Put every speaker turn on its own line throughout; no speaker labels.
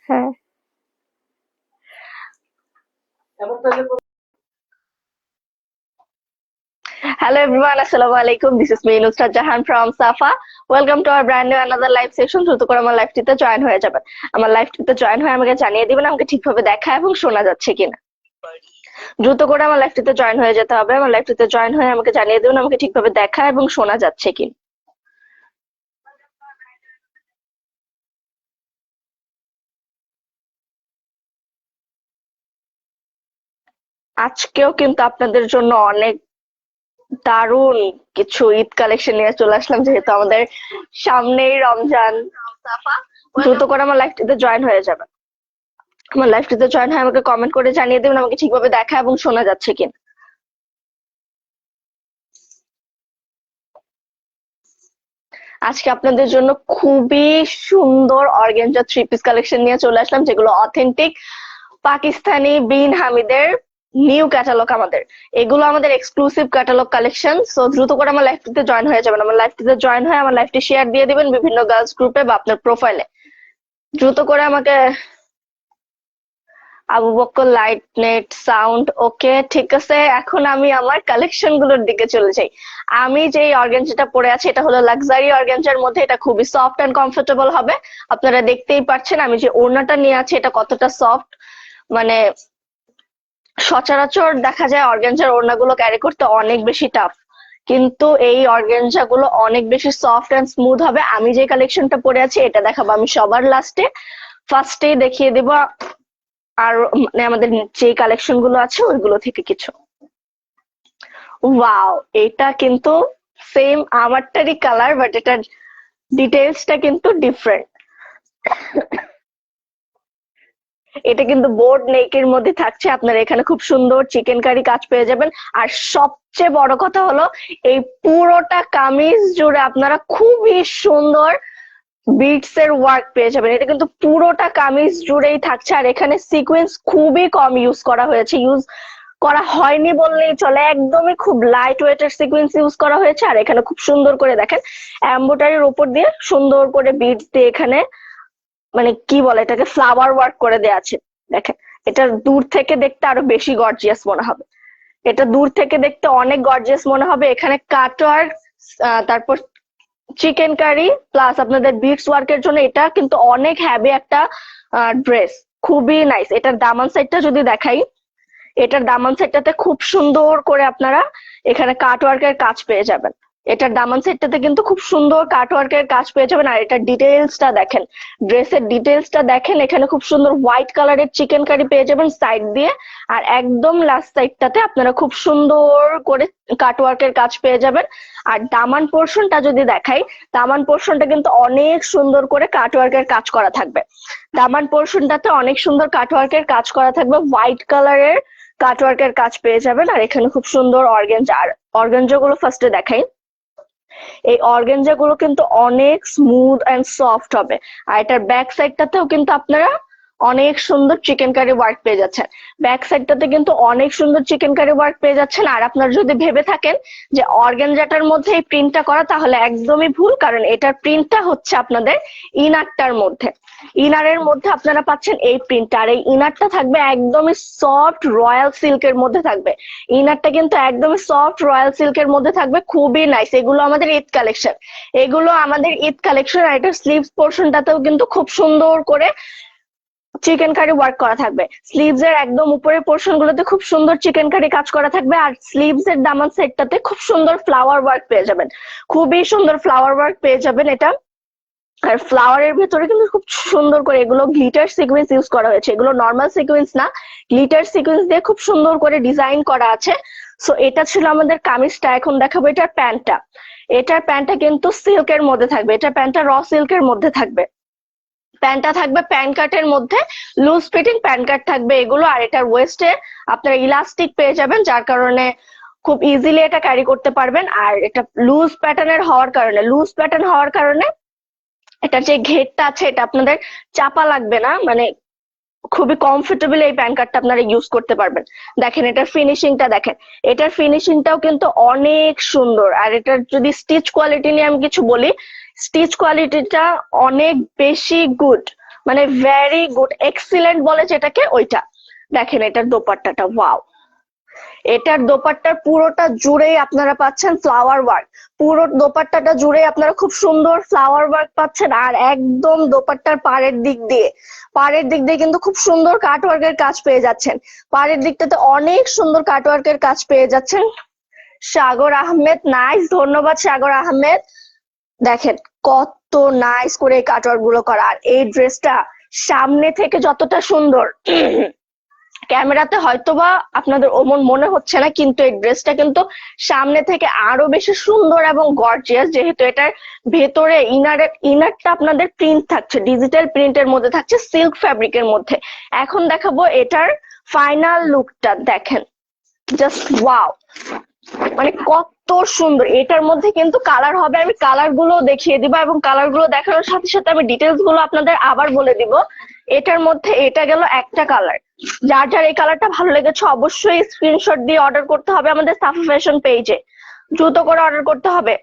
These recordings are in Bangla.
হ্যাঁ। Hello everyone, Assalamu alaikum. This is me, Nusrat Jahan from Safa. Welcome to our brand new another live section. দ্রুত করে আমার লাইভটিতে জয়েন হয়ে যাবেন। আমার লাইভটিতে জয়েন হয়ে আমাকে জানিয়ে দিবেন আমাকে ঠিকভাবে দেখা এবং শোনা যাচ্ছে কিনা। দ্রুত করে আমার লাইভটিতে জয়েন হয়ে যেতে হবে। আমার লাইভটিতে জয়েন হয়ে আমাকে জানিয়ে দিবেন আমাকে ঠিকভাবে দেখা এবং শোনা যাচ্ছে কিনা। আজকেও কিন্তু আপনাদের জন্য অনেক দারুণ কিছু ঈদ কালেকশন নিয়ে চলে আসলাম, যেহেতু আমাদের সামনেই রমজান। দ্রুত করে আমার লাইভটিতে জয়েন হয়ে যাবেন। আমার লাইভটিতে জয়েন হয়ে আমাকে কমেন্ট করে জানিয়ে দেবেন আমাকে ঠিকভাবে দেখা এবং শোনা যাচ্ছে কিনা। আজকে আপনাদের জন্য খুবই সুন্দর অর্গানজা থ্রি পিস কালেকশন নিয়ে চলে আসলাম, যেগুলো অথেন্টিক পাকিস্তানি বিন হামিদের নিউ ক্যাটালগ। এগুলো আমাদের এক্সক্লুসিভ ক্যাটালগ কালেকশন। সো দ্রুত করে আমার লাইভটিতে জয়েন হয়ে যাবেন। আমার লাইভটিতে জয়েন হয়ে আমার লাইভটি শেয়ার দিয়ে দিবেন বিভিন্ন গার্লস গ্রুপে বা আপনার প্রোফাইলে। দ্রুত করে আমাকে Abu Bakkar light net sound ওকে, ঠিক আছে। এখন আমি আমার কালেকশন গুলোর দিকে চলে যাই। আমি যে অর্গানজাটা পরে আছি এটা হলো লাক্সারি অর্গানজার মধ্যে। এটা খুবই সফট এন্ড কমফোর্টেবল হবে। আপনারা দেখতেই পাচ্ছেন আমি যে ওড়নাটা নিয়ে আছি এটা কতটা সফট। মানে সচরাচর দেখা যায় অর্গানজার ওড়নাগুলো ক্যারি করতে অনেক বেশি টাফ, কিন্তু এই অর্গানজা গুলো অনেক বেশি সফট এন্ড স্মুথ হবে। আমি যে কালেকশনটা পরে আছি এটা দেখাবো আমি সবার লাস্টে। ফার্স্টেই দেখিয়ে দেব আর মানে আমাদের যে কালেকশন গুলো আছে ওইগুলো থেকে কিছু। ওয়াও, এটা কিন্তু সেম আমারটারই কালার, বাট এটার ডিটেলসটা কিন্তু ডিফারেন্ট। এটা কিন্তু বোর্ড নেকের মধ্যে থাকছে। আপনারা এখানে খুব সুন্দর চিকেন কারি কাজ পেয়ে যাবেন। আর সবচেয়ে বড় কথা হলো এই পুরোটা কামিজ জুড়ে আপনারা খুবই সুন্দর বিটস এর ওয়ার্ক পেয়ে যাবেন। এটা কিন্তু পুরোটা কামিজ জুড়েই থাকছে। আর এখানে সিকোয়েন্স খুবই কম ইউজ করা হয়েছে, ইউজ করা হয়নি বললেই চলে। একদমই খুব লাইট ওয়েটের সিকোয়েন্স ইউজ করা হয়েছে। আর এখানে খুব সুন্দর করে দেখেন এমব্রয়ডারির উপর দিয়ে সুন্দর করে বিটস দিয়ে এখানে মানে কি বলে এটাকে ফ্লাওয়ার ওয়ার্ক করে দেওয়া আছে। দেখেন এটা দূর থেকে দেখতে আরো বেশি গর্জিয়াস মনে হবে। এটা দূর থেকে দেখতে অনেক গর্জিয়াস মনে হবে। এখানে কাটওয়ার্ক, তারপর চিকেন কারি প্লাস আপনাদের বিটস ওয়ার্কের জন্য এটা কিন্তু অনেক হ্যাভি একটা ড্রেস। খুবই নাইস। এটার দামান সাইডটা যদি দেখাই, এটার দামান সেটটাতে খুব সুন্দর করে আপনারা এখানে কাটওয়ার্কের কাজ পেয়ে যাবেন। এটার দামান সেটটাতে কিন্তু খুব সুন্দর কাটওয়ার্কের কাজ পেয়ে যাবেন। আর এটার ডিটেলসটা দেখেন, ড্রেসের ডিটেলসটা দেখেন। এখানে খুব সুন্দর হোয়াইট কালারের চিকেন কারি পেয়ে যাবেন সাইড দিয়ে। আর একদম লাস্ট সাইডটাতে আপনারা খুব সুন্দর করে কাটওয়ার্কের কাজ পেয়ে যাবেন। আর দামান পোর্শনটা যদি দেখাই, দামান পোর্শনটা কিন্তু অনেক সুন্দর করে কাটওয়ার্কের কাজ করা থাকবে। দামান পোর্শনটাতে অনেক সুন্দর কাটওয়ার্কের কাজ করা থাকবে। হোয়াইট কালারের কাটওয়ার্কের কাজ পেয়ে যাবেন। আর এখানে খুব সুন্দর অর্গানজা। আর অর্গানজা গুলো ফার্স্টে দেখাই। এই অর্গানজা গুলো কিন্তু অনেক স্মুথ এন্ড সফট হবে। আর এটার ব্যাক সাইডটাতেও কিন্তু আপনারা অনেক সুন্দর চিকেন কারি ওয়ার্ক পেয়ে যাচ্ছেন। ব্যাক সাইডটাতে কিন্তু অনেক সুন্দর চিকেন কারি ওয়ার্ক পেয়ে যাচ্ছেন। আর আপনারা যদি ভেবে থাকেন যে অর্গানজাটার মধ্যে এই প্রিন্টটা করা, তাহলে একদমই ভুল। কারণ এটার প্রিন্টটা হচ্ছে আপনাদের ইনারটার মধ্যে। ইনারের মধ্যে আপনারা পাচ্ছেন এই প্রিন্টটা। আর এই ইনারটা থাকবে একদমই সফট রয়্যাল সিল্কের মধ্যে থাকবে। ইনারটা কিন্তু একদমই সফট রয়্যাল সিল্কের মধ্যে থাকবে। খুবই নাইস। এগুলো আমাদের ঈদ কালেকশন, এগুলো আমাদের ঈদ কালেকশন। আর এটার স্লিভস পোর্শনটাতেও কিন্তু খুব সুন্দর করে চিকেন কারি ওয়ার্ক করা থাকবে। স্লিভস এর একদম উপরের পোর্শন গুলোতে খুব সুন্দর চিকেন কারি কাজ করা থাকবে। আর স্লিভস এর দামান সেটটাতে খুব সুন্দর ফ্লাওয়ার ওয়ার্ক পেয়ে যাবেন। খুবই সুন্দর ফ্লাওয়ার ওয়ার্ক পেয়ে যাবেন এটা। আর ফ্লাওয়ারের ভেতরে কিন্তু খুব সুন্দর করে এগুলো গ্লিটার সিকোয়েন্স ইউজ করা হয়েছে। এগুলো নর্মাল সিকোয়েন্স না, গ্লিটার সিকোয়েন্স দিয়ে খুব সুন্দর করে ডিজাইন করা আছে। সো এটা ছিল আমাদের কামিজটা। এখন দেখাবো এটার প্যান্টটা। এটার প্যান্টটা কিন্তু সিল্কের মধ্যে থাকবে। এটার প্যান্টটা র সিল্কের মধ্যে থাকবে। প্যান্টটা থাকবে প্যান্ট কাটের মধ্যে, লুজ ফিটিং প্যান্ট কাট থাকবে এগুলো। আর এটার ওয়েস্টে আপনারা ইলাস্টিক পেয়ে যাবেন, যার কারণে খুব ইজিলি এটা ক্যারি করতে পারবেন। আর এটা লুজ প্যাটার্নের হওয়ার কারণে, লুজ প্যাটার্ন হওয়ার কারণে এটার যে ঘেরটা আছে এটা আপনাদের চাপা লাগবে না। মানে খুবই কমফোর্টেবল এই প্যান কার্ডটা আপনারা ইউজ করতে পারবেন। দেখেন এটার ফিনিশিংটা দেখেন। এটার ফিনিশিংটাও কিন্তু অনেক সুন্দর। আর এটার যদি স্টিচ কোয়ালিটি নিয়ে আমি কিছু বলি, স্টিচ কোয়ালিটিটা অনেক বেশি গুড। মানে ভেরি গুড, এক্সিলেন্ট বলে যেটাকে ওইটা। দেখেন এটার দোপাট্টাটা, ওয়াও। এটার দোপাট্টার পুরোটা জুড়েই আপনারা পাচ্ছেন ফ্লাওয়ার ওয়ার্ক। পুরো দোপাট্টাটা জুড়ে আপনারা খুব সুন্দর ফ্লাওয়ার ওয়ার্ক পাচ্ছেন। আর একদম দোপাট্টার পাড়ের দিক দিয়ে কিন্তু খুব সুন্দর কাটওয়ার্কের কাজ পেয়ে যাচ্ছেন। পাড়ের দিকটাতে অনেক সুন্দর কাটওয়ার্কের কাজ পেয়ে যাচ্ছেন। সাগর আহমেদ, নাইস, ধন্যবাদ সাগর আহমেদ। দেখেন কত নাইস করে এই কাটওয়ার্ক গুলো করা। আর এই ড্রেসটা সামনে থেকে যতটা সুন্দর, ক্যামেরাতে হয়তোবা আপনাদের ওমন মনে হচ্ছে না, কিন্তু এই ড্রেসটা কিন্তু সামনে থেকে আরো বেশি সুন্দর এবং গর্জিয়াস, যেহেতু এটার ভেতরে ইনারটা আপনাদের প্রিন্ট থাকছে, ডিজিটাল প্রিন্টের মধ্যে থাকছে, সিল্ক ফ্যাব্রিকের মধ্যে। এখন দেখাবো এটার ফাইনাল লুকটা, দেখেন জাস্ট ওয়াও, মানে কত সুন্দর। এটার মধ্যে কিন্তু কালার হবে, আমি কালার গুলো দেখিয়ে দিব, এবং কালার গুলো দেখানোর সাথে সাথে আমি ডিটেলস গুলো আপনাদের আবার বলে দিব। এটার মধ্যে এটা গেল একটা কালার। যার যার এই কালারটা ভালো লেগেছে অবশ্যই স্ক্রিনশট দিয়ে অর্ডার করতে হবে আমাদের সাফা ফ্যাশন পেজে, দ্রুত করে অর্ডার করতে হবে।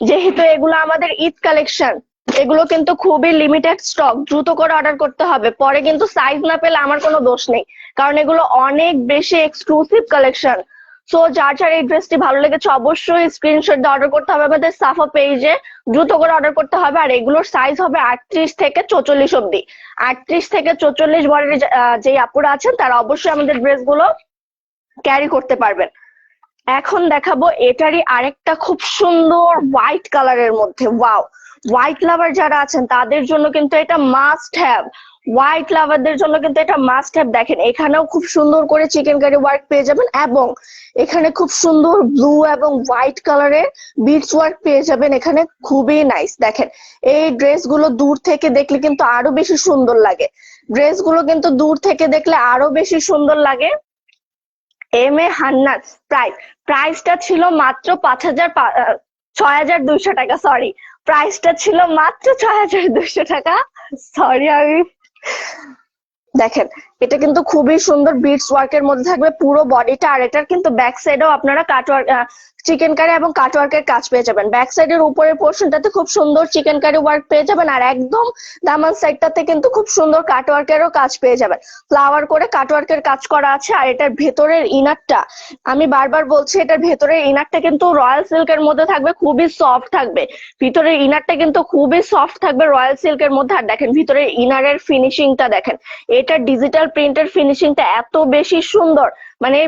যেহেতু এগুলো আমাদের ঈদ কালেকশন, এগুলো কিন্তু খুবই লিমিটেড স্টক, দ্রুত করে অর্ডার করতে হবে, পরে কিন্তু সাইজ না পেলে আমার কোনো দোষ নেই, কারণ এগুলো অনেক বেশি এক্সক্লুসিভ কালেকশন। সো যার যার এই ড্রেসটি ভালো লেগেছে অবশ্যই স্ক্রিনশট দিয়ে অর্ডার করতে হবে আমাদের সাফা পেজে, দ্রুত করে অর্ডার করতে হবে। আর এগুলোর সাইজ হবে 38 থেকে 44 অব্দি। 38 থেকে 44 বরের যে আপুরা আছেন তারা অবশ্যই আমাদের ড্রেসগুলো ক্যারি করতে পারবেন। এখন দেখাবো এটারই আরেকটা খুব সুন্দর হোয়াইট কালারের মধ্যে, ওয়াও। হোয়াইট লাভার যারা আছেন তাদের জন্য কিন্তু এটা মাস্ট হ্যাভ, হোয়াইট লাভারদের জন্য কিন্তু এটা মাস্ট হ্যাভ। দেখেন এখানেও খুব সুন্দর করে চিকেন কারি ওয়ার্ক পেয়ে যাবেন, এবং এখানে খুব সুন্দর ব্লু এবং হোয়াইট কালারের বিটস ওয়ার্ক পেয়ে যাবেন, এখানে খুবই নাইস। দেখেন এই ড্রেসগুলো দূর থেকে দেখলে কিন্তু আরো বেশি সুন্দর লাগে, ড্রেসগুলো কিন্তু দূর থেকে দেখলে আরো বেশি সুন্দর লাগে। এম এ হান্নান, প্রাইসটা ছিল মাত্র 6,200 টাকা, সরি, প্রাইসটা ছিল মাত্র 6,200 টাকা, সরি। আমি দেখেন এটা কিন্তু খুবই সুন্দর বিটস ওয়ার্কের মধ্যে থাকবে পুরো বডিটা। আর এটার কিন্তু ব্যাক সাইডেও আপনারা কাটওয়ার্ক, চিকেন কারি এবং কাটওয়ার্কের কাজ পেয়ে যাবেন। ব্যাক সাইডের উপরের পোর্শনটাতে খুব সুন্দর চিকেন কারি ওয়ার্ক পেয়ে যাবেন, আর একদম দামান সাইডটাতে কিন্তু খুব সুন্দর কাটওয়ার্কেরও কাজ পেয়ে যাবেন, ফ্লাওয়ার করে কাটওয়ার্কের কাজ করা আছে। আর এটার ভেতরের ইনারটা, আমি বারবার বলছি, এটার ভেতরের ইনারটা কিন্তু রয়্যাল সিল্কের মধ্যে থাকবে, খুবই সফট থাকবে, ভিতরের ইনারটা কিন্তু খুবই সফট থাকবে রয়্যাল সিল্কের মধ্যে। আর দেখেন ভিতরের ইনারের ফিনিশিংটা দেখেন, এটার ডিজিটাল প্রিন্টের ফিনিশিংটা এত বেশি সুন্দর, মানে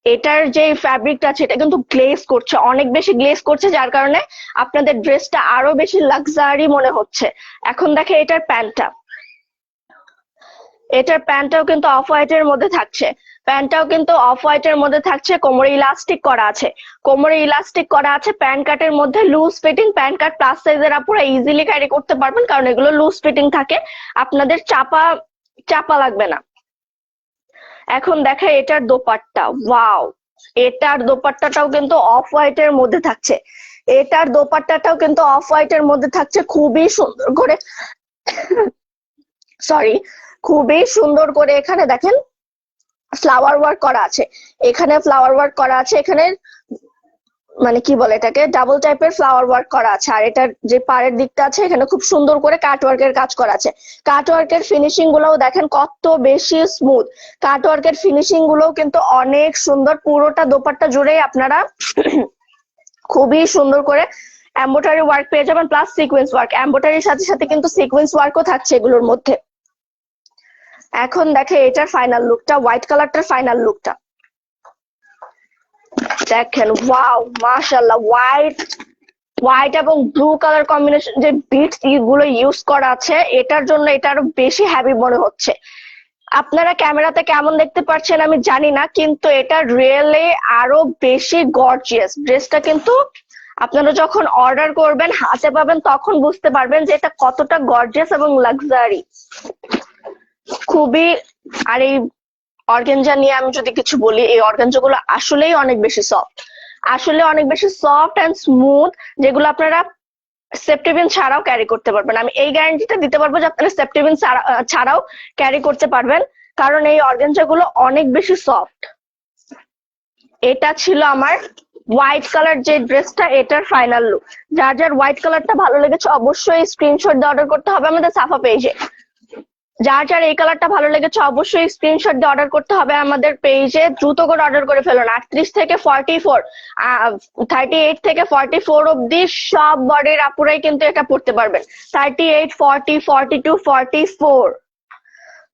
এটার যে ফ্যাব্রিকটা আছে এটা কিন্তু গ্লেজ করছে, অনেক বেশি গ্লেজ করছে, যার কারণে আপনাদের ড্রেসটা আরো বেশি লাক্সারি মনে হচ্ছে। এখন দেখে এটার প্যান্টটাও কিন্তু অফ হোয়াইটের মধ্যে থাকছে, কোমরে ইলাস্টিক করা আছে, প্যান্ট কাটের মধ্যে loose fitting, pant cut plus সাইজের আপুরা ইজিলি ক্যারি করতে পারবেন, কারণ এগুলো লুজ ফিটিং থাকে, আপনাদের চাপা লাগবে না। এখন দেখা এটার দোপাট্টা, ওয়াও, এটার দোপাট্টাটাও কিন্তু অফ হোয়াইটের মধ্যে থাকছে, খুবই সুন্দর করে, সরি, খুবই সুন্দর করে এখানে দেখেন ফ্লাওয়ার ওয়ার্ক করা আছে, এখানে মানে কি বলে এটাকে, ডাবল টাইপের ফ্লাওয়ার ওয়ার্ক করা আছে। আর এটার যে পাড়ের দিকটা আছে এখানে খুব সুন্দর করে কাটওয়ার্কের কাজ করা আছে। কাটওয়ার্কের ফিনিশিং গুলোও দেখেন কত বেশি স্মুথ, কাটওয়ার্কের ফিনিশিং গুলোও কিন্তু অনেক সুন্দর। পুরোটা দোপাট্টা জুড়েই আপনারা খুবই সুন্দর করে এমব্রয়ডারি ওয়ার্ক পেয়ে যাবেন, প্লাস সিকোয়েন্স ওয়ার্ক, এমব্রয়ডারির সাথে সাথে কিন্তু সিকোয়েন্স ওয়ার্কও থাকছে এগুলোর মধ্যে। এখন দেখে এটার ফাইনাল লুকটা, হোয়াইট কালারটার ফাইনাল লুকটা দেখেন, ওয়াও, মাশাআল্লাহ, হোয়াইট এবং ব্লু কালার কম্বিনেশন, যে বিটস গুলো ইউজ করা আছে এটার জন্য এটা আরো বেশি হেভি মনে হচ্ছে। আপনারা ক্যামেরাতে কেমন দেখতে পাচ্ছেন আমি জানি না, কিন্তু এটা রিয়েলি আরো বেশি গর্জিয়াস। ড্রেসটা কিন্তু আপনারা যখন অর্ডার করবেন হাতে পাবেন তখন বুঝতে পারবেন যে এটা কতটা গর্জিয়াস এবং লাক্সারি, খুবই। আর এই অর্গানজা নিয়ে আমি যদি কিছু বলি, এই অর্গানজা গুলো আসলেই অনেক বেশি সফট অ্যান্ড স্মুথ, যেগুলো আপনারা সেপ্টেবিন ছাড়াও ক্যারি করতে পারবেন। আমি এই গ্যারান্টিটা দিতে পারবো যে আপনারা সেপ্টেবিন ছাড়াও ক্যারি করতে পারবেন, কারণ এই অর্গানজা গুলো অনেক বেশি সফট। এটা ছিল আমার হোয়াইট কালার যে ড্রেসটা, এটার ফাইনাল লুক। যার যার হোয়াইট কালারটা ভালো লেগেছে অবশ্যই স্ক্রিনশট দিয়ে অর্ডার করতে হবে আমাদের সাফা পেজে। যার যার এই কালারটা ভালো লেগেছে অবশ্যই স্ক্রিনশট দিয়ে অর্ডার করতে হবে আমাদের পেজে। দ্রুত করে অর্ডার করে ফেলুন। 38 থেকে 44, 38 থেকে 44 অব্দি সব বডির আপুরাই কিন্তু এটা পড়তে পারবেন। 38, 40, 42, 44,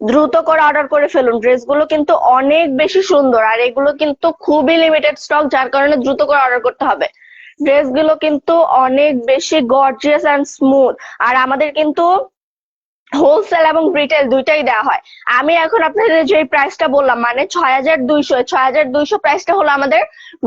দ্রুত করে অর্ডার করে ফেলুন। ড্রেসগুলো কিন্তু অনেক বেশি সুন্দর, আর এগুলো কিন্তু খুবই লিমিটেড স্টক, যার কারণে দ্রুত করে অর্ডার করতে হবে। ড্রেসগুলো কিন্তু অনেক বেশি গর্জিয়াস অ্যান্ড স্মুথ, আর আমাদের কিন্তু হোলসেল এবং রিটেল দুইটাই দেওয়া হয়। আমি এখন আপনাদের যে প্রাইসটা বললাম, মানে 6200 প্রাইসটা হলো আমাদের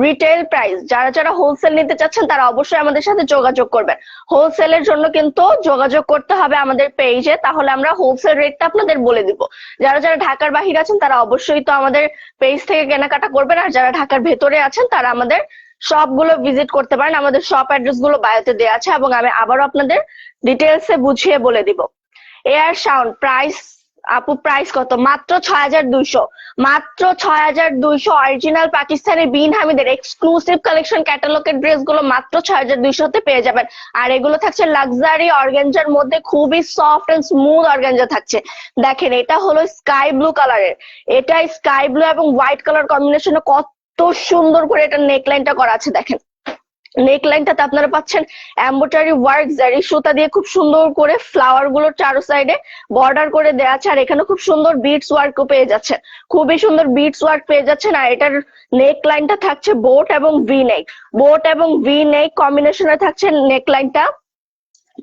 রিটেল প্রাইস। যারা যারা হোলসেল নিতে চাচ্ছেন তারা অবশ্যই আমাদের সাথে যোগাযোগ করবেন। হোলসেলের জন্য কিন্তু যোগাযোগ করতে হবে আমাদের পেজে, তাহলে আমরা হোলসেল রেটটা আপনাদের বলে দিব। যারা যারা ঢাকার বাহিরে আছেন তারা অবশ্যই তো আমাদের পেজ থেকে কেনাকাটা করবেন, আর যারা ঢাকার ভেতরে আছেন তারা আমাদের শপগুলো ভিজিট করতে পারেন। আমাদের শপ অ্যাড্রেস গুলো বায়োতে দেওয়া আছে, এবং আমি আবারও আপনাদের ডিটেলসে বুঝিয়ে বলে দিব। এয়ার সাউন্ড প্রাইস, আপু প্রাইস কত? মাত্র 6200, মাত্র 6200। অরিজিনাল পাকিস্তানি বিন হামিদের এক্সক্লুসিভ কালেকশন ক্যাটালগের ড্রেস গুলো মাত্র 6200 পেয়ে যাবেন। আর এগুলো থাকছে লাক্সারি অর্গানজার মধ্যে, খুবই সফট এন্ড স্মুথ অর্গানজা থাকছে। দেখেন এটা হলো স্কাই ব্লু কালারের, এটা স্কাই ব্লু এবং হোয়াইট কালার কম্বিনেশনে কত সুন্দর করে এটা নেকলাইনটা করা আছে। দেখেন নেক লাইনটাতে আপনারা পাচ্ছেন এমব্রয়ডারি ওয়ার্ক, জারি সুতা দিয়ে খুব সুন্দর করে ফ্লাওয়ার গুলোর চারো সাইডে বর্ডার করে দেওয়া আছে। আর এখানে খুব সুন্দর বিটস ওয়ার্কও পেয়ে যাচ্ছেন, খুবই সুন্দর বিটস ওয়ার্ক পেয়ে যাচ্ছেন। আর এটার নেক লাইনটা থাকছে বোট এবং ভি নেক, বোট এবং ভি নেক কম্বিনেশনে থাকছে নেক লাইনটা।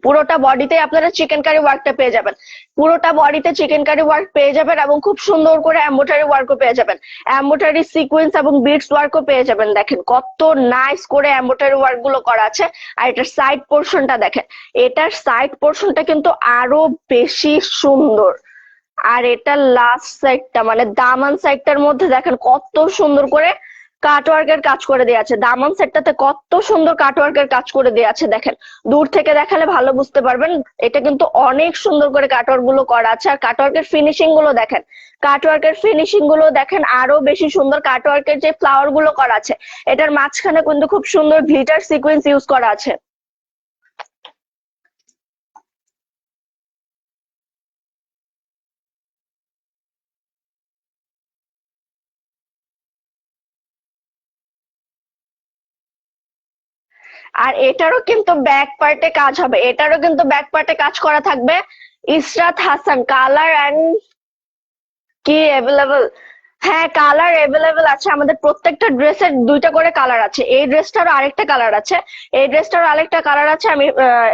পুরোটা বডিতে আপনারা চিকেন কারি ওয়ার্কটা পেয়ে যাবেন, পুরোটা বডিতে চিকেন কারি ওয়ার্ক পেয়ে যাবেন, এবং খুব সুন্দর করে এমব্রয়ডারি ওয়ার্কও পেয়ে যাবেন, এমব্রয়ডারি সিকোয়েন্স এবং বিটস ওয়ার্কও পেয়ে যাবেন। দেখেন কত নাইস করে এমব্রয়ডারি ওয়ার্ক গুলো করা আছে। আর এটার সাইড পোর্শনটা দেখেন, এটার সাইড পোর্শনটা কিন্তু আরো বেশি সুন্দর। আর এটা লাস্ট সাইডটা মানে দামান সাইডটার মধ্যে দেখেন কত সুন্দর করে কাটওয়ার্কের কাজ করে দেওয়া আছে। দামান সেটটাতে কত সুন্দর কাটওয়ার্কের কাজ করে দেওয়া আছে। দেখেন দূর থেকে দেখালে ভালো বুঝতে পারবেন, এটা কিন্তু অনেক সুন্দর করে কাটওয়ার্ক গুলো করা আছে। আর কাটওয়ার্কের ফিনিশিং গুলো দেখেন, কাটওয়ার্কের ফিনিশিং গুলো দেখেন আরো বেশি সুন্দর। কাটওয়ার্কের যে ফ্লাওয়ার গুলো করা আছে, এটার মাঝখানে কিন্তু খুব সুন্দর গ্লিটার সিকোয়েন্স ইউজ করা আছে। আর এটারও কিন্তু ব্যাক পার্টে কাজ হবে, এটারও কিন্তু ব্যাক পার্টে কাজ করা থাকবে। ইসরাত হাসান, কালার এন্ড কি অ্যাভেলেবল? হ্যাঁ কালার অ্যাভেলেবল আছে, আমাদের প্রত্যেকটা ড্রেসের দুইটা করে কালার আছে। এই ড্রেসটারও আরেকটা কালার আছে, এই ড্রেসটারও আরেকটা কালার আছে, আমি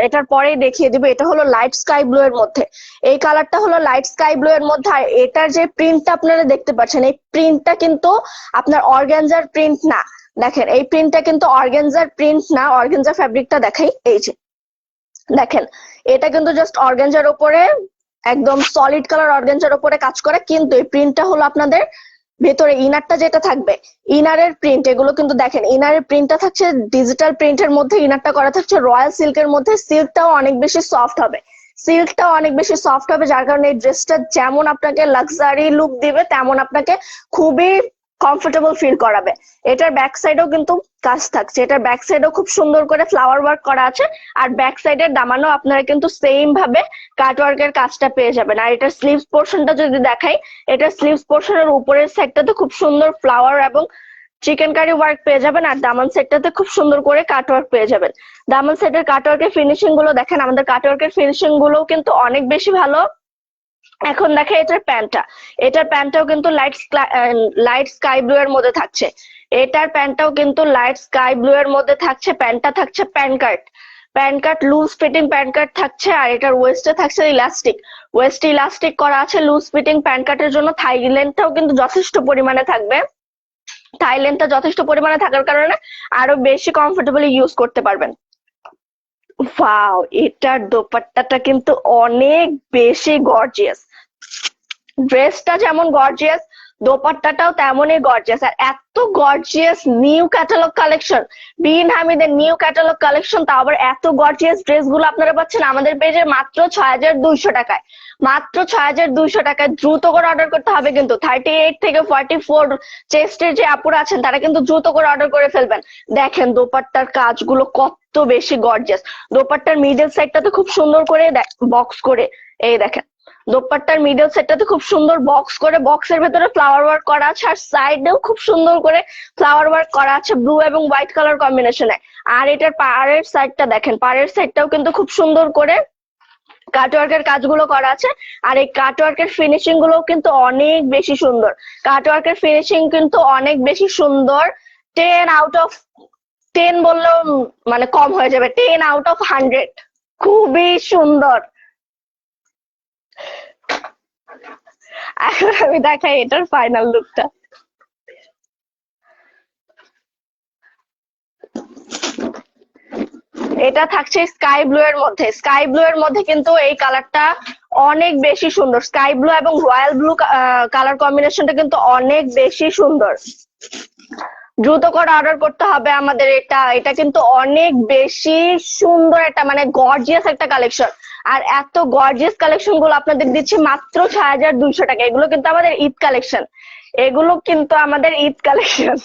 এটার পরেই দেখিয়ে দিব। এটা হলো লাইট স্কাই ব্লু এর মধ্যে, এই কালারটা হলো লাইট স্কাই ব্লু এর মধ্যে। আর এটার যে প্রিন্টটা আপনারা দেখতে পাচ্ছেন, এই প্রিন্টটা কিন্তু আপনার অর্গানজার প্রিন্ট না। দেখেন এই প্রিন্টটা কিন্তু অর্গানজার প্রিন্ট না, অর্গানজা ফ্যাব্রিকটা দেখাই, এই যে দেখেন এটা কিন্তু জাস্ট অর্গানজার উপরে একদম সলিড কালার অর্গানজার উপরে কাজ করে, কিন্তু এই প্রিন্টটা হলো আপনাদের ভেতরে ইনারটা যেটা থাকবে, ইনারের প্রিন্ট। এগুলো কিন্তু দেখেন ইনারের প্রিন্টটা থাকছে ডিজিটাল প্রিন্টের মধ্যে, ইনারটা করা থাকছে রয়্যাল সিল্কের মধ্যে। সিল্কটাও অনেক বেশি সফট হবে, সিল্কটাও অনেক বেশি সফট হবে, যার কারণে এই ড্রেসটা যেমন আপনাকে লাক্সারি লুক দিবে তেমন আপনাকে খুবই কমফোর্টেবল ফিল করাবে। এটার ব্যাক সাইডেও কিন্তু কাজ থাকছে, এটার ব্যাক সাইডেও খুব সুন্দর করে ফ্লাওয়ার ওয়ার্ক করা আছে। আর ব্যাক সাইডের দামানো আপনারা কিন্তু সেম ভাবে কাটওয়ার্কের কাজটা পেয়ে যাবেন। আর এটার স্লিভস পোর্শনটা যদি দেখাই, এটার স্লিভস পোর্শনের উপরের সাইডটাতে খুব সুন্দর ফ্লাওয়ার এবং চিকেন কারি ওয়ার্ক পেয়ে যাবেন। আর দামান সেটটাতে খুব সুন্দর করে কাটওয়ার্ক পেয়ে যাবেন। দামান সেটের কাটওয়ার্কের ফিনিশিং গুলো দেখেন, আমাদের কাটওয়ার্কের ফিনিশিং গুলো কিন্তু অনেক বেশি ভালো। এখন দেখে এটার প্যান্টটা, এটার প্যান্টটাও কিন্তু লাইট স্কাই ব্লু এর মধ্যে থাকছে, এটার প্যান্টটাও কিন্তু লাইট স্কাই ব্লু এর মধ্যে থাকছে। প্যান্টটা থাকছে pant cut loose fitting pant cut থাকছে। আর এটার ওয়েস্টে থাকছে ইলাস্টিক, ওয়েস্ট ইলাস্টিক করা আছে লুজ ফিটিং প্যান্ট কাটের জন্য। থাই লেন্থটাও কিন্তু যথেষ্ট পরিমাণে থাকবে, থাই লেন্থটা যথেষ্ট পরিমাণে থাকার কারণে আরো বেশি কমফোর্টেবলি ইউজ করতে পারবেন। ওয়াও, এটার দোপাট্টাটা কিন্তু অনেক বেশি গর্জিয়াস। ড্রেসটা যেমন গর্জিয়াস, দোপাট্টাটাও তেমনই গর্জিয়াস। আর এত গর্জিয়াস নিউ ক্যাটালগ কালেকশন, বিন হামিদের নিউ ক্যাটালগ কালেকশন, তা আবার এত গর্জিয়াস ড্রেস গুলো আপনারা পাচ্ছেন আমাদের পেজে মাত্র 6200 টাকায়, মাত্র ৬,২০০ টাকায়। দ্রুত করে অর্ডার করতে হবে কিন্তু। 38 থেকে 44 চেস্টের যে আপুরা আছেন তারা কিন্তু দ্রুত করে অর্ডার করে ফেলবেন। দেখেন দোপাট্টার কাজগুলো কত বেশি গর্জিয়াস। দোপাট্টার মিডল সাইডটাতে খুব সুন্দর করে বক্স করে, এই দেখেন দোপাট্টার মিডল সাইডটাতে খুব সুন্দর বক্স করে, বক্সের ভেতরে ফ্লাওয়ার ওয়ার্ক করা আছে, আর সাইডেও খুব সুন্দর করে ফ্লাওয়ার ওয়ার্ক করা আছে ব্লু এবং হোয়াইট কালার কম্বিনেশনে। আর এটার পাড়ের সাইডটা দেখেন, পাড়ের সাইডটাও কিন্তু খুব সুন্দর করে কাটওয়ার্কের কাজগুলো করা আছে। আর এই কাটওয়ার্কের ফিনিশিং গুলো কিন্তু অনেক বেশি সুন্দর। কাটওয়ার্কের ফিনিশিং কিন্তু অনেক বেশি সুন্দর। 10 আউট অফ 10 বললেও মানে কম হয়ে যাবে, 10 আউট অফ 100। খুবই সুন্দর। এখন আমি দেখাই এটার ফাইনাল লুকটা। এটা থাকছে স্কাই ব্লু এর মধ্যে। স্কাই ব্লু এর মধ্যে কিন্তু এই কালারটা অনেক বেশি সুন্দর। স্কাই ব্লু এবং রয়্যাল ব্লু কালার কম্বিনেশনটা কিন্তু অনেক বেশি সুন্দর। দ্রুত করে অর্ডার করতে হবে আমাদের। এটা কিন্তু অনেক বেশি সুন্দর একটা মানে গর্জিয়াস একটা কালেকশন। আর এত গর্জিয়াস কালেকশন গুলো আপনাদের দিচ্ছি মাত্র ৬,২০০ টাকা। এগুলো কিন্তু আমাদের ঈদ কালেকশন, এগুলো কিন্তু আমাদের ঈদ কালেকশন।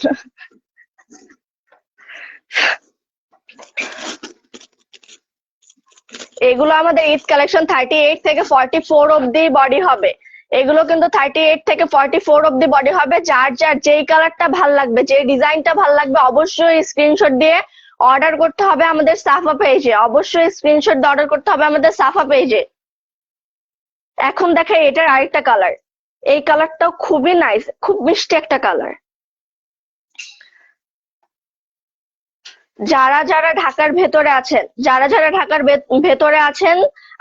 এগুলো আমাদের ঈদ কালেকশন। 38 থেকে 44 অব্দি বডি হবে। এগুলো কিন্তু 38 থেকে 44 অব্দি বডি হবে। যার যার যেই কালারটা ভাল লাগবে, যে ডিজাইনটা ভাল লাগবে, অবশ্যই স্ক্রিনশট দিয়ে অর্ডার করতে হবে আমাদের সাফা পেজে। অবশ্যই স্ক্রিনশট দিয়ে অর্ডার করতে হবে আমাদের সাফা পেজে। এখন দেখে এটার আরেকটা কালার। এই কালারটাও খুবই নাইস, খুব মিষ্টি একটা কালার। যারা যারা ঢাকার ভেতরে আছেন, যারা যারা ঢাকার ভেতরে আছেন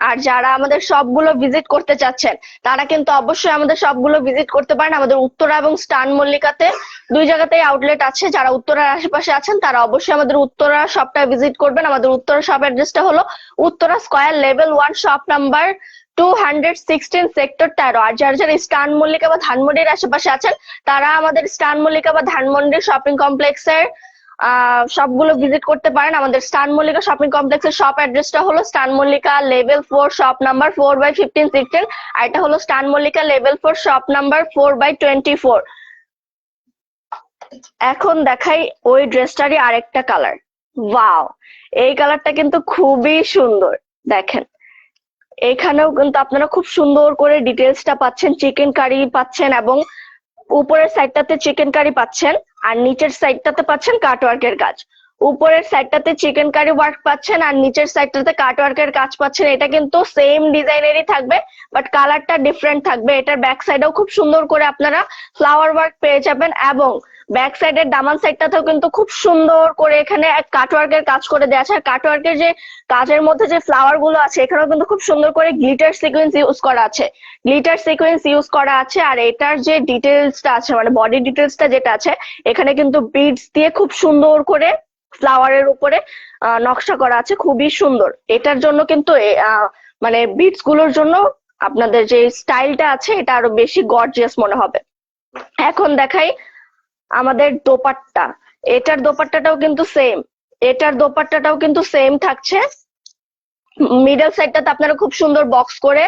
আর যারা আমাদের সবগুলো ভিজিট করতে চাচ্ছেন, তারা কিন্তু অবশ্যই আমাদের সবগুলো ভিজিট করতে পারেন। আমাদের উত্তরা এবং স্টান মল্লিকাতে দুই জায়গাতেই আউটলেট আছে। যারা উত্তরার আশেপাশে আছেন তারা অবশ্যই আমাদের উত্তরা শপটা ভিজিট করবেন। আমাদের উত্তরা শপ অ্যাড্রেসটা হলো Uttara square level 1 shop number 216 sector 13। আর যারা যারা স্টান মল্লিকা বা ধানমন্ডির আশেপাশে আছেন তারা আমাদের স্টান মল্লিকা বা ধানমন্ডির শপিং কমপ্লেক্সের সবগুলো ভিজিট করতে পারেন। আমাদের স্টান মল্লিকা শপিং কমপ্লেক্সের শপ অ্যাড্রেসটা হলো স্টান মল্লিকা লেভেল 4 শপ নাম্বার 4/15-16। আর এটা হলো স্টান মল্লিকা লেভেল 4 শপ নাম্বার 4/24। এখন দেখাই ওই ড্রেসটারই আরেকটা কালার। ওয়াও, এই কালারটা কিন্তু খুবই সুন্দর। দেখেন এখানেও কিন্তু আপনারা খুব সুন্দর করে ডিটেলসটা পাচ্ছেন। চিকেন কারি পাচ্ছেন এবং উপরের সাইডটাতে চিকেন কারি পাচ্ছেন, আর নিচের সাইডটাতে পাচ্ছেন কাটওয়ার্কের কাজ। উপরের সাইডটাতে চিকেন কারি ওয়ার্ক পাচ্ছেন আর নিচের সাইডটাতে কাটওয়ার্কের কাজ পাচ্ছেন। এটা কিন্তু সেম ডিজাইনেরই থাকবে, বাট কালারটা ডিফারেন্ট থাকবে। এটার ব্যাক সাইডেও খুব সুন্দর করে আপনারা ফ্লাওয়ার ওয়ার্ক পেয়ে যাবেন, এবং ব্যাক সাইডের দামান সাইডটাতেও কিন্তু খুব সুন্দর করে এখানে কাটওয়ার্কের কাজ করে দেওয়া আছে। আর কাটওয়ার্কের যে কাজের মধ্যে যে ফ্লাওয়ার গুলো আছে এখানেও কিন্তু খুব সুন্দর করে গ্লিটার সিকোয়েন্স ইউজ করা আছে। গ্লিটার সিকোয়েন্স ইউজ করা আছে। আর এটার যে ডিটেলসটা আছে মানে বডি ডিটেলসটা যেটা আছে, এখানে কিন্তু বিডস দিয়ে খুব সুন্দর করে ফ্লাওয়ারের উপরে নকশা করা আছে, খুবই সুন্দর। এটার জন্য কিন্তু মানে বিডস গুলোর জন্য আপনাদের যে স্টাইলটা আছে এটা আরো বেশি গর্জিয়াস মনে হবে। এখন দেখাই আমাদের দোপাট্টা। এটার দোপাট্টাটাও কিন্তু সেম, এটার দোপাট্টাটাও কিন্তু সেম থাকছে। মিডল সাইডটাতে আপনারা খুব সুন্দর বক্স করে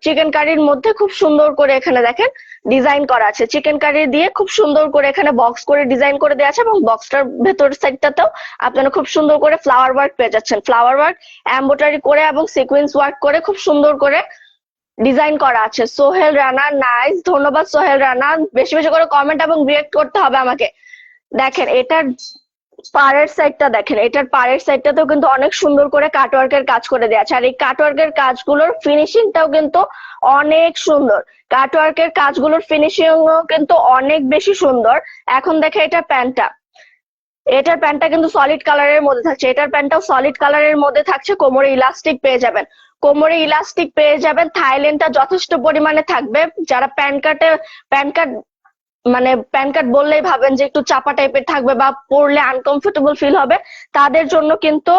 চিকেন কারির মধ্যে খুব সুন্দর করে এখানে দেখেন ডিজাইন করা আছে। চিকেন কারি দিয়ে খুব সুন্দর করে এখানে বক্স করে ডিজাইন করে দেওয়া আছে, এবং বক্সটার ভেতর সাইডটাতেও আপনারা খুব সুন্দর করে ফ্লাওয়ার ওয়ার্ক পেয়ে যাচ্ছেন। ফ্লাওয়ার ওয়ার্ক এমব্রয়ডারি করে এবং সিকোয়েন্স ওয়ার্ক করে খুব সুন্দর করে ডিজাইন করা আছে। সোহেল রানা, নাইস, ধন্যবাদ সোহেল রানা। বেশি বেশি করে কমেন্ট এবং রিয়েক্ট করতে হবে আমাকে। দেখেন এটার পাড়ের সাইডটা দেখেন, এটার পাড়ের সাইডটাতেও কিন্তু অনেক সুন্দর করে কাটওয়ার্কের কাজ করে দেওয়া আছে। আর এই কাটওয়ার্কের কাজগুলোর ফিনিশিংটাও কিন্তু অনেক সুন্দর। কাটওয়ার্কের কাজগুলোর ফিনিশিংও কিন্তু অনেক বেশি সুন্দর। এখন দেখে এটার প্যান্টটা, এটার প্যান্টটা কিন্তু সলিড কালারের মধ্যে থাকছে। এটার প্যান্টটাও সলিড কালারের মধ্যে থাকছে। কোমরে ইলাস্টিক পেয়ে যাবেন, কোমরে ইলাস্টিক পেয়ে যাবেন। থাইল্যান্ডটা যথেষ্ট পরিমাণে থাকবে। যারা প্যান্ট কাট মানে প্যান কার্ড বললেই ভাবেন যে একটু চাপা টাইপের থাকবে বা পরলে আনকমফোর্টেবল ফিল হবে, তাদের জন্য কিন্তু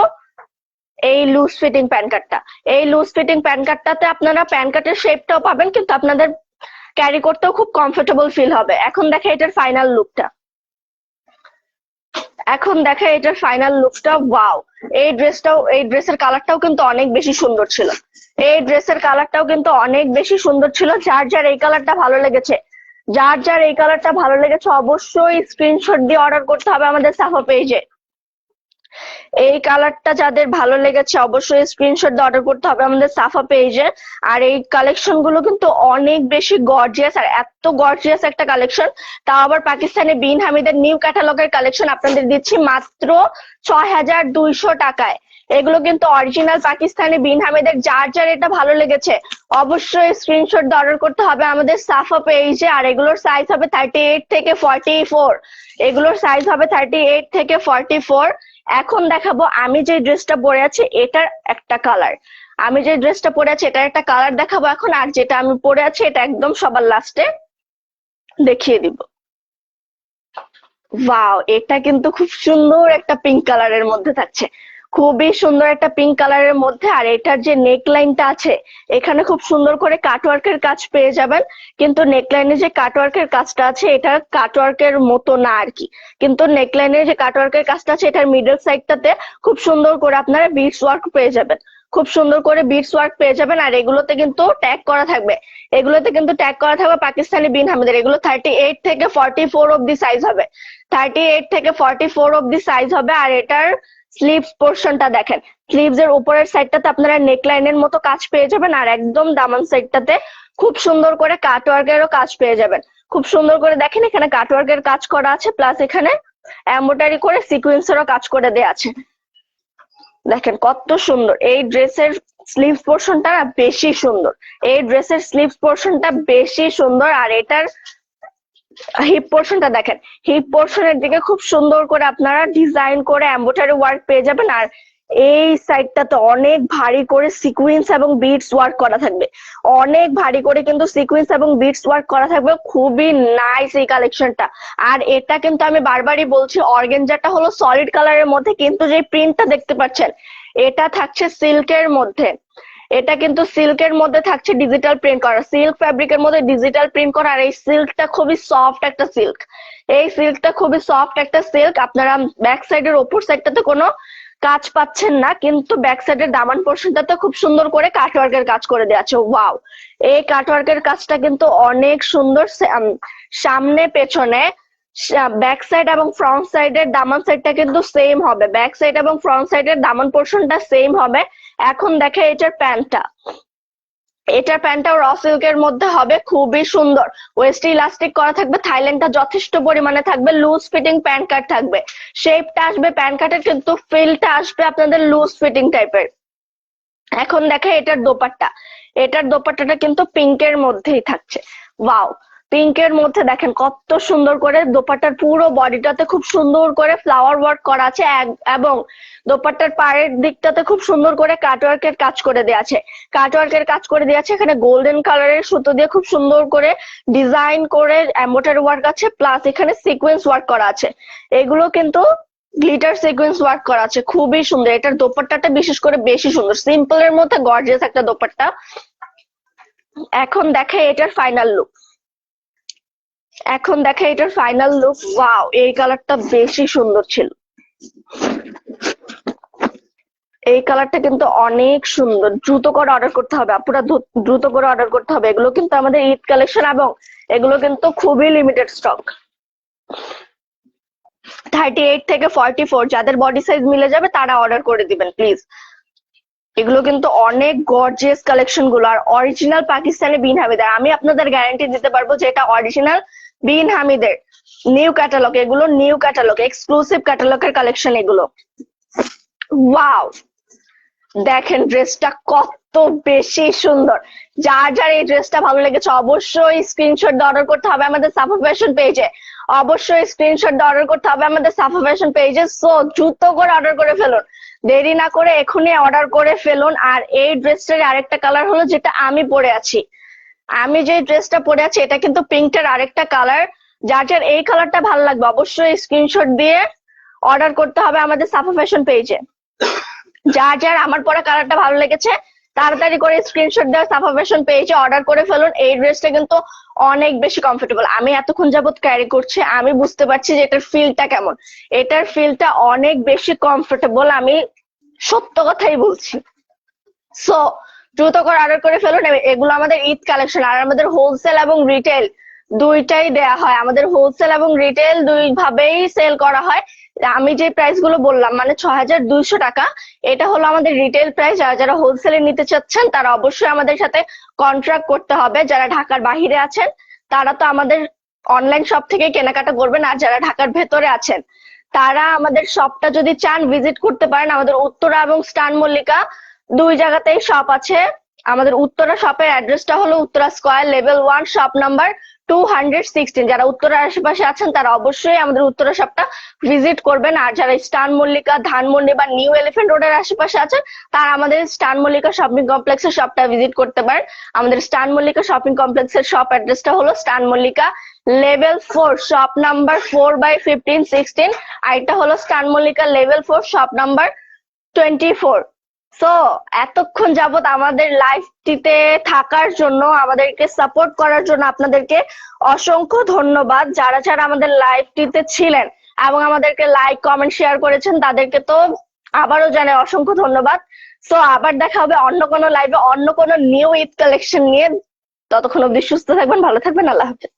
এই লুজ ফিটিং প্যান কার্ডটা, এই লুজ ফিটিং প্যান কার্ডটাতে আপনারা প্যান কার্ডের শেপটাও পাবেন, কিন্তু আপনাদের ক্যারি করতেও খুব কমফোর্টেবল ফিল হবে। এখন দেখে এটার ফাইনাল লুকটা, এখন দেখে এটার ফাইনাল লুকটা। ওয়াও, এই ড্রেসটাও, এই ড্রেসের কালারটাও কিন্তু অনেক বেশি সুন্দর ছিল। এই ড্রেসের কালারটাও কিন্তু অনেক বেশি সুন্দর ছিল। যার যার এই কালারটা ভালো লেগেছে, যার যার এই কালারটা ভালো লেগেছে অবশ্যই স্ক্রিনশট দিয়ে অর্ডার করতে হবে আমাদের সাফা পেজে। এই কালারটা যাদের ভালো লেগেছে অবশ্যই স্ক্রিনশট দিয়ে অর্ডার করতে হবে আমাদের সাফা পেজে। আর এই কালেকশন গুলো কিন্তু অনেক বেশি গর্জিয়াস, আর এত গর্জিয়াস একটা কালেকশন, তাও আবার পাকিস্তানি বিন হামিদের নিউ ক্যাটালগের কালেকশন আপনাদের দিচ্ছি মাত্র ৬,২০০ টাকায়। এগুলো কিন্তু অরিজিনাল পাকিস্তানি বিন হামিদের। যার যার এটা ভালো লেগেছে অবশ্যই স্ক্রিনশট দিয়ে অর্ডার করতে হবে আমাদের সাফা পেজে। আর এগুলোর সাইজ হবে 38 থেকে 44। এগুলোর সাইজ হবে 38 থেকে 44। এখন দেখাবো আমি যে ড্রেসটা পরে আছি এটার একটা কালার। আমি যে ড্রেসটা পরে আছি এটার একটা কালার দেখাবো এখন, আর যেটা আমি পরে আছি এটা একদম সবার লাস্টে দেখিয়ে দিব। ওয়াও, এটা কিন্তু খুব সুন্দর একটা পিঙ্ক কালারের মধ্যে থাকছে, খুবই সুন্দর একটা পিঙ্ক কালারের মধ্যে। আর এটার যে নেক লাইনটা আছে এখানে খুব সুন্দর করে কাটওয়ার্কের কাজ পেয়ে যাবেন, কিন্তু নেকলাইনে যে কাটওয়ার্কের কাজটা আছে এটা কাটওয়ার্কের মতো না আর কি। কিন্তু নেকলাইনের যে কাটওয়ার্কের কাজটা আছে এটার মিডল সাইডটাতে খুব সুন্দর করে আপনারা বিটস ওয়ার্ক পেয়ে যাবেন, খুব সুন্দর করে বিটস ওয়ার্ক পেয়ে যাবেন। আর এগুলোতে কিন্তু ট্যাগ করা থাকবে, এগুলোতে কিন্তু ট্যাগ করা থাকবে পাকিস্তানি বিন হামিদের। এগুলো 38 থেকে 44 অব্দি সাইজ হবে, 38 থেকে 44 অব্দি সাইজ হবে। আর এটার স্লিভস পোর্শনটা দেখেন, স্লিভস এর উপরের সাইডটাতে আপনারা নেকলাইনের মতো কাজ পেয়ে যাবেন, আর একদম দামান সাইডটাতে খুব সুন্দর করে কাটওয়ার্কেরও কাজ পেয়ে যাবেন। খুব সুন্দর করে দেখেন এখানে কাটওয়ার্কের কাজ করা আছে, প্লাস এখানে এমব্রয়ডারি করে সিকোয়েন্সেরও কাজ করে দেওয়া আছে। দেখেন কত সুন্দর এই ড্রেসের স্লিভস পোর্শনটা, বেশি সুন্দর এই ড্রেসের স্লিভস পোর্শনটা বেশি সুন্দর। আর এটার হিপ পোর্শনটা দেখেন, হিপ পোর্শনের দিকে খুব সুন্দর করে আপনারা ডিজাইন করে এমব্রয়ডারি ওয়ার্ক পেয়ে যাবেন। আর এই সাইডটাতে অনেক ভারী করে সিকুয়েন্স এবং বিটস ওয়ার্ক করা থাকবে, অনেক ভারী করে কিন্তু সিকুয়েন্স এবং বিটস ওয়ার্ক করা থাকবে, খুবই নাইস এই কালেকশনটা। আর এটা কিন্তু আমি বারবারই বলছি অর্গানজাটা হলো সলিড কালারের মধ্যে, কিন্তু যে প্রিন্টটা দেখতে পাচ্ছেন এটা থাকছে সিল্কের মধ্যে। এটা কিন্তু সিল্কের মধ্যে থাকছে ডিজিটাল প্রিন্ট করা, সিল্ক ফ্যাব্রিকের মধ্যে ডিজিটাল প্রিন্ট করা। আর এই সিল্কটা খুবই সফট একটা সিল্ক, এই সিল্কটা খুবই সফট একটা সিল্ক। আপনারা ব্যাক সাইডের ওপর সাইডটাতে কোনো কাজ পাচ্ছেন না, কিন্তু ব্যাক সাইডের দামান পোর্শনটাতে খুব সুন্দর করে কাটওয়ার্কের কাজ করে দেওয়া আছে। ওয়াও, এই কাটওয়ার্কের কাজটা কিন্তু অনেক সুন্দর। সামনে পেছনে ব্যাক সাইড এবং ফ্রন্ট সাইডের দামান সাইডটা কিন্তু সেম হবে, ব্যাক সাইড এবং ফ্রন্ট সাইডের দামান পোর্শনটা সেম হবে। এখন দেখে এটার প্যান্টটা, এটার প্যান্টটাও র সিল্কের মধ্যে হবে, খুবই সুন্দর। ওয়েস্ট ইলাস্টিক করা থাকবে, থাইল্যান্ডটা যথেষ্ট পরিমাণে থাকবে, লুজ ফিটিং প্যান্ট কাট থাকবে, শেপটা আসবে প্যান্ট কাটের কিন্তু ফিলটা আসবে আপনাদের লুজ ফিটিং টাইপের। এখন দেখে এটার দোপাট্টা, এটার দোপাট্টাটা কিন্তু পিঙ্কের মধ্যেই থাকছে। ওয়াও, পিঙ্কের মধ্যে দেখেন কত সুন্দর করে দোপাট্টার পুরো বডিটাতে খুব সুন্দর করে ফ্লাওয়ার ওয়ার্ক করা আছে, এবং দোপাট্টার পাড়ের দিকটাতে খুব সুন্দর করে কাটওয়ার্কের কাজ করে দেওয়া আছে, কাটওয়ার্কের কাজ করে দেওয়া আছে। এখানে গোল্ডেন কালারের সুতো দিয়ে খুব সুন্দর করে ডিজাইন করে এমব্রয়ডারি ওয়ার্ক আছে, প্লাস এখানে সিকোয়েন্স ওয়ার্ক করা আছে। এগুলো কিন্তু গ্লিটার সিকোয়েন্স ওয়ার্ক করা আছে, খুবই সুন্দর। এটার দোপাট্টাটা বিশেষ করে বেশি সুন্দর, সিম্পল এর মধ্যে গর্জিয়াস একটা দোপাট্টা। এখন দেখে এটার ফাইনাল লুক, এখন দেখে এটার ফাইনাল লুক। ওয়াও, এই কালারটা বেশি সুন্দর ছিল, এই কালারটা কিন্তু অনেক সুন্দর। দ্রুত করে অর্ডার করতে হবে আপুরা, দ্রুত করে অর্ডার করতে হবে। এগুলো কিন্তু আমাদের ঈদ কালেকশন এবং এগুলো কিন্তু খুবই লিমিটেড স্টক। 38 থেকে 44 যাদের বডি সাইজ মিলে যাবে তারা অর্ডার করে দিবেন প্লিজ। এগুলো কিন্তু অনেক গর্জিয়াস কালেকশন গুলো, আর অরিজিনাল পাকিস্তানি বিন হামিদের। আমি আপনাদের গ্যারান্টি দিতে পারবো যে এটা অরিজিনাল বিন হামিদের নিউ ক্যাটালগ, এগুলো নিউ ক্যাটালগ, এক্সক্লুসিভ ক্যাটালগের কালেকশন এগুলো। ওয়াও, দেখেন ড্রেসটা কত বেশি সুন্দর। যার যার এই ড্রেসটা ভালো লেগেছে অবশ্যই স্ক্রিনশট দিয়ে অর্ডার করতে হবে আমাদের সাফা ফ্যাশন পেজে, অবশ্যই স্ক্রিনশট দিয়ে অর্ডার করতে হবে আমাদের সাফা ফ্যাশন পেজে। সো দ্রুত করে অর্ডার করে ফেলুন, দেরি না করে এখনই অর্ডার করে ফেলুন। আর এই ড্রেসটার আরেকটা কালার হলো যেটা আমি পরে আছি, আমি যে ড্রেসটা পরে আছি এটা কিন্তু পিঙ্কটার আরেকটা কালার। যার যার এই কালারটা ভালো লাগবে অবশ্যই স্ক্রিনশট দিয়ে অর্ডার করতে হবে আমাদের সাফা ফ্যাশন পেজে। যার যার আমার পরা কালারটা ভালো লেগেছে তাড়াতাড়ি করে স্ক্রিনশট দেওয়া সাফা ফ্যাশন পেজে অর্ডার করে ফেলুন। এই ড্রেসটা কিন্তু অনেক বেশি কমফোর্টেবল, আমি এতক্ষণ যাবত ক্যারি করছি, আমি বুঝতে পারছি যে এটার ফিলটা কেমন। এটার ফিলটা অনেক বেশি কমফোর্টেবল, আমি সত্য কথাই বলছি। সো দ্রুত করে অর্ডার করে ফেলুন। এগুলো আমাদের ঈদ কালেকশন, আর আমাদের হোলসেল এবং রিটেল দুইটাই দেয়া হয়। আমাদের হোলসেল এবং রিটেল দুই ভাবেই সেল করা হয়। আমি যে প্রাইস গুলো বললাম মানে ৬,২০০ টাকা, এটা হলো আমাদের রিটেল প্রাইস। আর যারা হোলসেলে নিতে চাচ্ছেন তারা অবশ্যই আমাদের সাথে কন্ট্রাক্ট করতে হবে। যারা ঢাকার বাহিরে আছেন তারা তো আমাদের অনলাইন শপ থেকে কেনাকাটা করবেন, আর যারা ঢাকার ভেতরে আছেন তারা আমাদের শপটা যদি চান ভিজিট করতে পারেন। আমাদের উত্তরা এবং স্টান মল্লিকা দুই জায়গাতেই শপ আছে। আমাদের উত্তরা শপের অ্যাড্রেসটা হলো Uttara square level 1 shop number 216। যারা উত্তরার আশেপাশে আছেন তারা অবশ্যই আমাদের উত্তরা শপটা ভিজিট করবেন। আর যারা স্টান মল্লিকা, ধানমন্ডি বা নিউ এলিফ্যান্ট রোডের আশেপাশে আছেন তারা আমাদের স্টান মল্লিকা শপিং কমপ্লেক্সের শপটা ভিজিট করতে পারেন। আমাদের স্টান মল্লিকা শপিং কমপ্লেক্সের শপ অ্যাড্রেসটা হলো স্টান মল্লিকা লেভেল 4 শপ নাম্বার 4/1516। আর এটা হলো স্টান Mallika level 4 shop number 24। So এতক্ষণ যাবত আমাদের লাইভটিতে থাকার জন্য, আমাদেরকে সাপোর্ট করার জন্য আপনাদেরকে অসংখ্য ধন্যবাদ। যারা যারা আমাদের লাইভটিতে ছিলেন এবং আমাদেরকে লাইক কমেন্ট শেয়ার করেছেন তাদেরকে তো আবারও জানাই অসংখ্য ধন্যবাদ। সো আবার দেখা হবে অন্য কোনো লাইভে অন্য কোনো নিউ ঈদ কালেকশন নিয়ে। ততক্ষণ অবধি সুস্থ থাকবেন, ভালো থাকবেন, আল্লাহ হাফেজ।